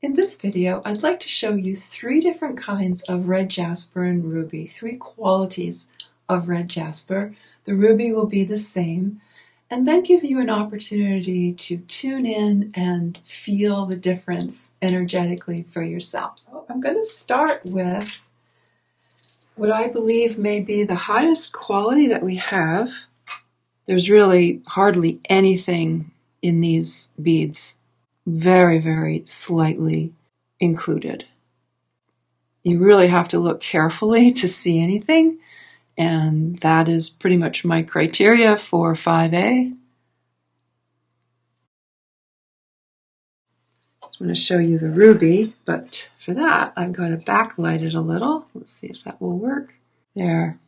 In this video, I'd like to show you three different kinds of red jasper and ruby, three qualities of red jasper. The ruby will be the same, and then give you an opportunity to tune in and feel the difference energetically for yourself. I'm going to start with what I believe may be the highest quality that we have. There's really hardly anything in these beads. Very, very slightly included. You really have to look carefully to see anything, and that is pretty much my criteria for 5A. I just want to show you the ruby, but for that I'm going to backlight it a little. Let's see if that will work. There.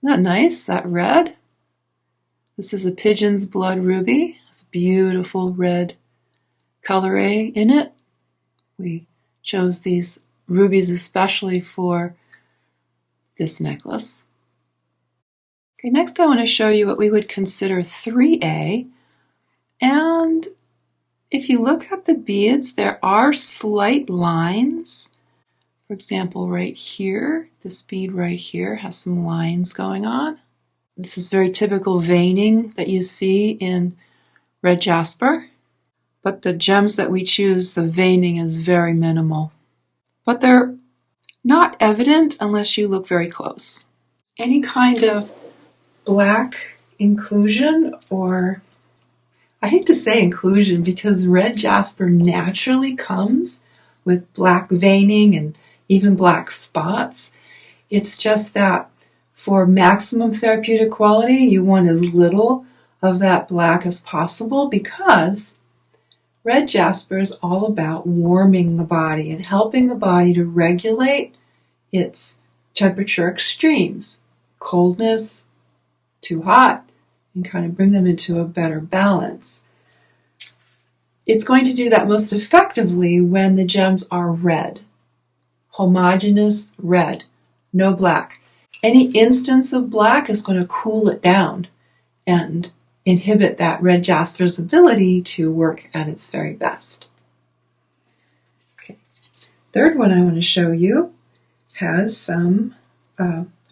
Isn't that nice? That red? This is a pigeon's blood ruby. It's a beautiful red coloring in it. We chose these rubies especially for this necklace. Okay, next I want to show you what we would consider 3A. And if you look at the beads, there are slight lines. For example, right here, this bead right here has some lines going on. This is very typical veining that you see in red jasper. But the gems that we choose, the veining is very minimal. But they're not evident unless you look very close. Any kind of black inclusion, or I hate to say inclusion because red jasper naturally comes with black veining and even black spots. It's just that for maximum therapeutic quality, you want as little of that black as possible, because red jasper is all about warming the body and helping the body to regulate its temperature extremes, coldness, too hot, and kind of bring them into a better balance. It's going to do that most effectively when the gems are red, homogeneous red, no black. Any instance of black is going to cool it down and inhibit that red jasper's ability to work at its very best. Okay. Third one I want to show you has some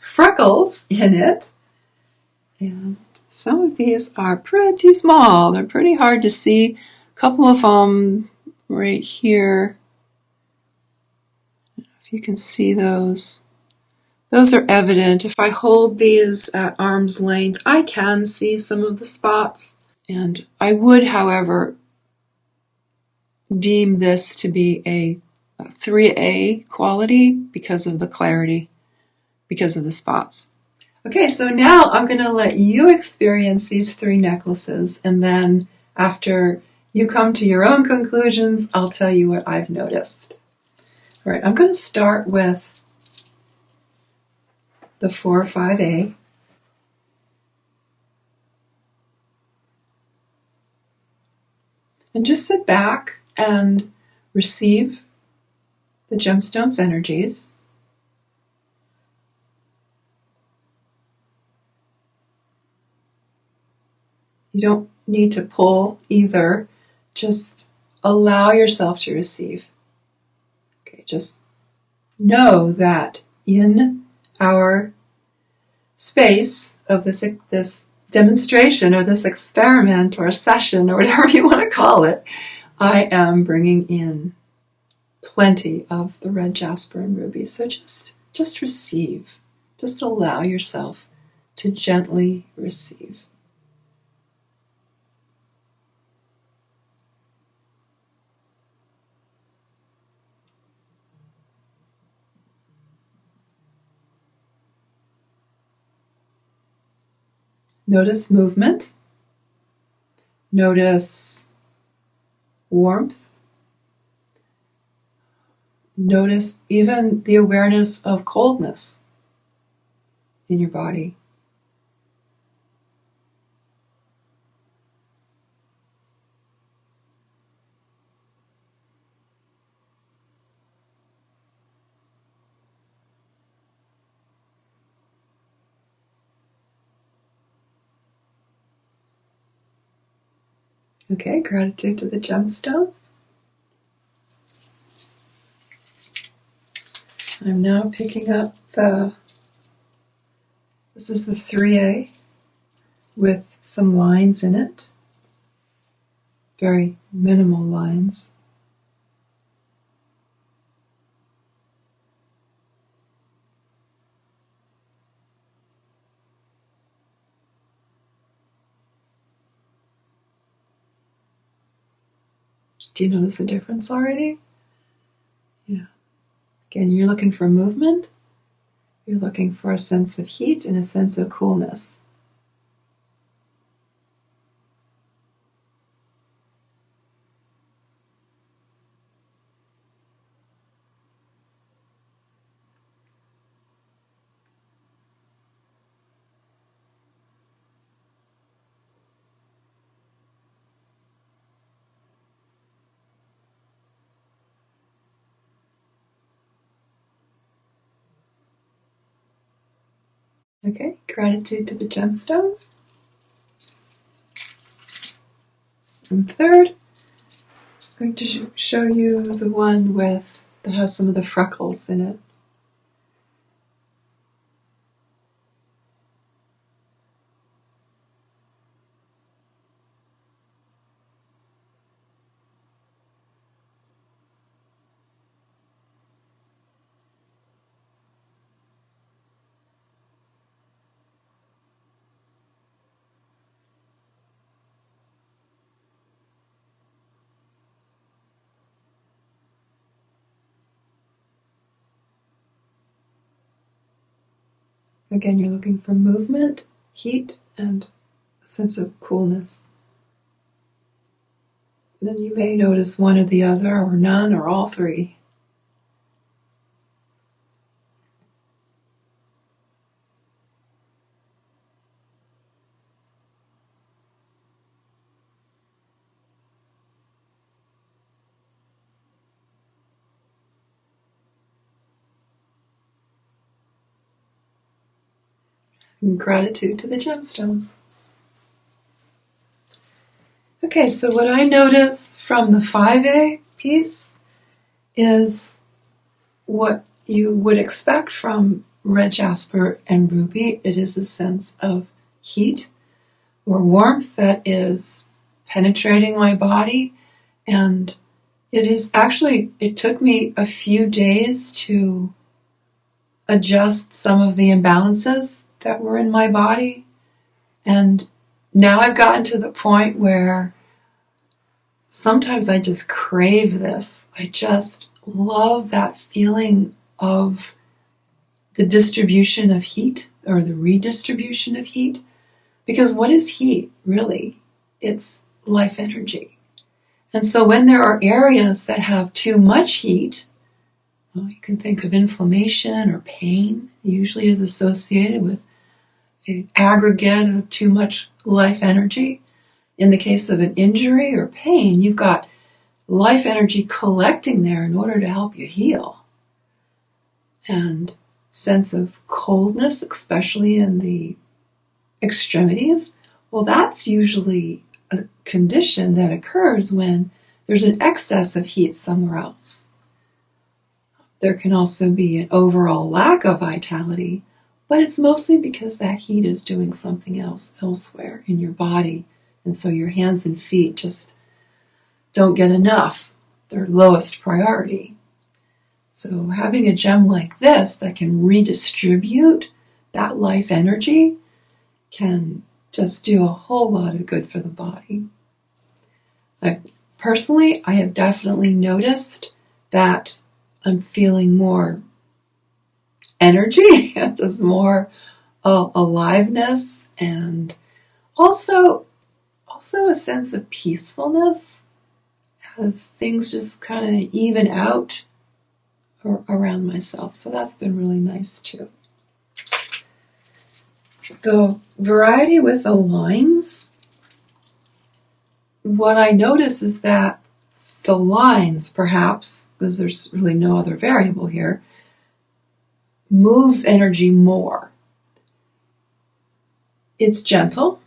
freckles in it, and some of these are pretty small. They're pretty hard to see. A couple of them right here, if you can see those. Those are evident. If I hold these at arm's length, I can see some of the spots. And I would, however, deem this to be a 3A quality because of the clarity, because of the spots. Okay, so now I'm going to let you experience these three necklaces, and then after you come to your own conclusions, I'll tell you what I've noticed. All right, I'm going to start with the 4-5A. And just sit back and receive the gemstone's energies. You don't need to pull either. Just allow yourself to receive. Okay, just know that in our space of this demonstration or this experiment or session or whatever you want to call it, I am bringing in plenty of the red jasper and ruby. So just receive. Just allow yourself to gently receive. Notice movement. Notice warmth. Notice even the awareness of coldness in your body. Okay, gratitude to the gemstones. I'm now picking up this is the 3A with some lines in it, very minimal lines. Do you notice a difference already? Yeah. Again, you're looking for movement. You're looking for a sense of heat and a sense of coolness. Okay, gratitude to the gemstones. And third, I'm going to show you the one that has some of the freckles in it. Again, you're looking for movement, heat, and a sense of coolness. And then you may notice one or the other, or none, or all three. And gratitude to the gemstones. Okay, so what I notice from the 5A piece is what you would expect from red jasper and ruby. It is a sense of heat or warmth that is penetrating my body, and it took me a few days to adjust some of the imbalances that were in my body, and now I've gotten to the point where sometimes I just crave this. I just love that feeling of the distribution of heat, or the redistribution of heat. Because what is heat, really? It's life energy. And so when there are areas that have too much heat, well, you can think of inflammation or pain, usually is associated with an aggregate of too much life energy. In the case of an injury or pain, you've got life energy collecting there in order to help you heal. And sense of coldness, especially in the extremities, well, that's usually a condition that occurs when there's an excess of heat somewhere else. There can also be an overall lack of vitality, but it's mostly because that heat is doing something else elsewhere in your body. And so your hands and feet just don't get enough. They're lowest priority. So having a gem like this that can redistribute that life energy can just do a whole lot of good for the body. Personally, I have definitely noticed that I'm feeling more energy, just more aliveness, and also a sense of peacefulness as things just kind of even out around myself. So that's been really nice too. The variety with the lines, what I notice is that the lines, perhaps, because there's really no other variable here, moves energy more. It's gentle,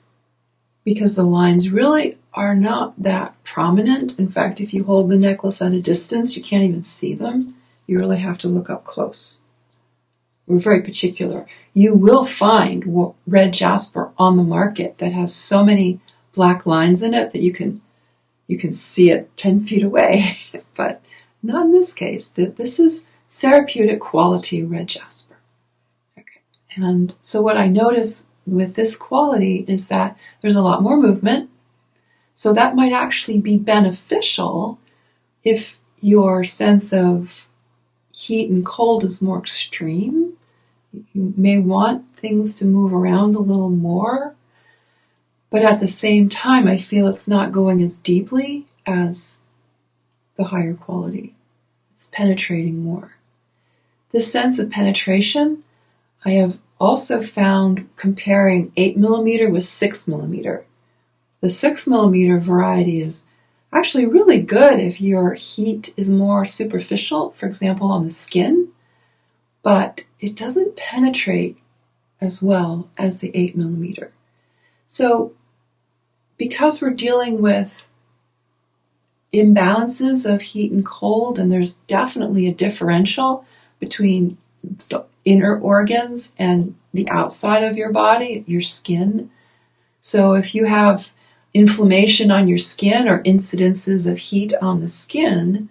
because the lines really are not that prominent. In fact, if you hold the necklace at a distance, you can't even see them. You really have to look up close. We're very particular. You will find red jasper on the market that has so many black lines in it that you can see it 10 feet away, but not in this case. This is therapeutic quality red jasper. Okay. And so what I notice with this quality is that there's a lot more movement, so that might actually be beneficial if your sense of heat and cold is more extreme. You may want things to move around a little more, but at the same time, I feel it's not going as deeply as the higher quality. It's penetrating more. This sense of penetration, I have also found comparing 8mm with 6mm. The 6mm variety is actually really good if your heat is more superficial, for example, on the skin, but it doesn't penetrate as well as the 8mm. So because we're dealing with imbalances of heat and cold, and there's definitely a differential between the inner organs and the outside of your body, your skin. So if you have inflammation on your skin or incidences of heat on the skin,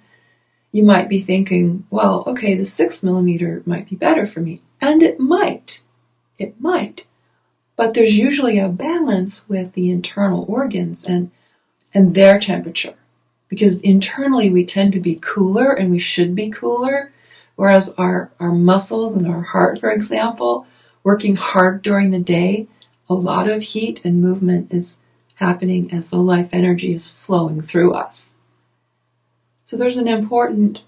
you might be thinking, well, okay, the 6mm might be better for me. And it might. It might. But there's usually a balance with the internal organs and their temperature. Because internally we tend to be cooler, and we should be cooler, whereas our muscles and our heart, for example, working hard during the day, a lot of heat and movement is happening as the life energy is flowing through us. So there's an important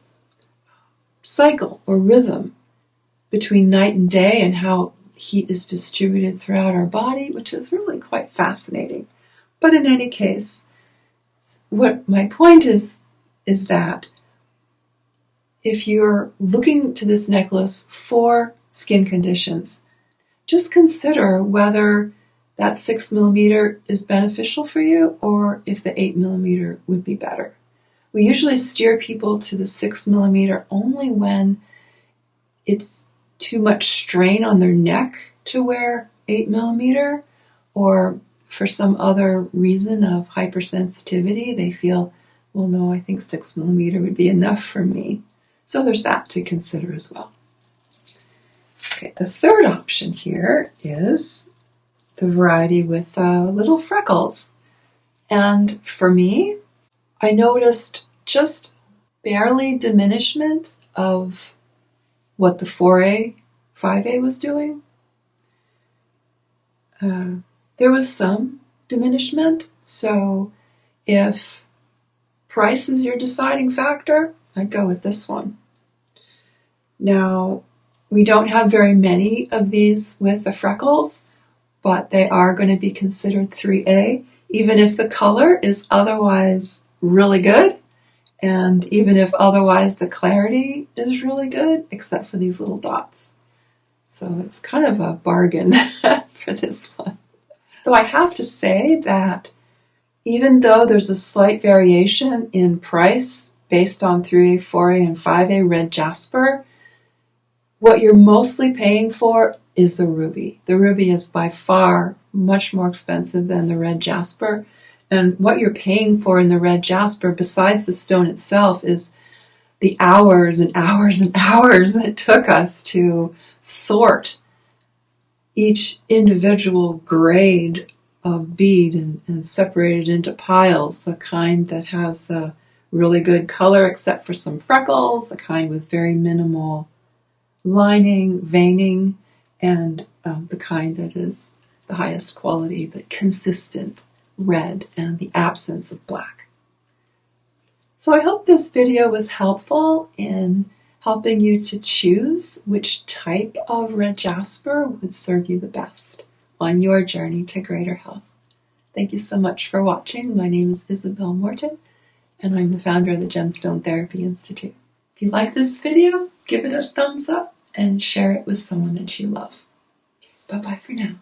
cycle or rhythm between night and day and how heat is distributed throughout our body, which is really quite fascinating. But in any case, what my point is that if you're looking to this necklace for skin conditions, just consider whether that 6mm is beneficial for you or if the 8mm would be better. We usually steer people to the 6mm only when it's too much strain on their neck to wear 8mm, or for some other reason of hypersensitivity, they feel, well, no, I think 6mm would be enough for me. So there's that to consider as well. Okay, the third option here is the variety with little freckles. And for me, I noticed just barely diminishment of what the 4A, 5A was doing. There was some diminishment, so if price is your deciding factor, I'd go with this one. Now, we don't have very many of these with the freckles, but they are going to be considered 3A, even if the color is otherwise really good, and even if otherwise the clarity is really good, except for these little dots. So it's kind of a bargain for this one. Though I have to say that even though there's a slight variation in price based on 3A, 4A, and 5A red jasper, what you're mostly paying for is the ruby. The ruby is by far much more expensive than the red jasper. And what you're paying for in the red jasper, besides the stone itself, is the hours and hours and hours it took us to sort each individual grade of bead and separate it into piles, the kind that has the really good color except for some freckles, the kind with very minimal lining, veining, and the kind that is the highest quality, the consistent red and the absence of black. So I hope this video was helpful in helping you to choose which type of red jasper would serve you the best on your journey to greater health. Thank you so much for watching. My name is Isabel Morton, and I'm the founder of the Gemstone Therapy Institute. If you like this video, give it a thumbs up and share it with someone that you love. Bye-bye for now.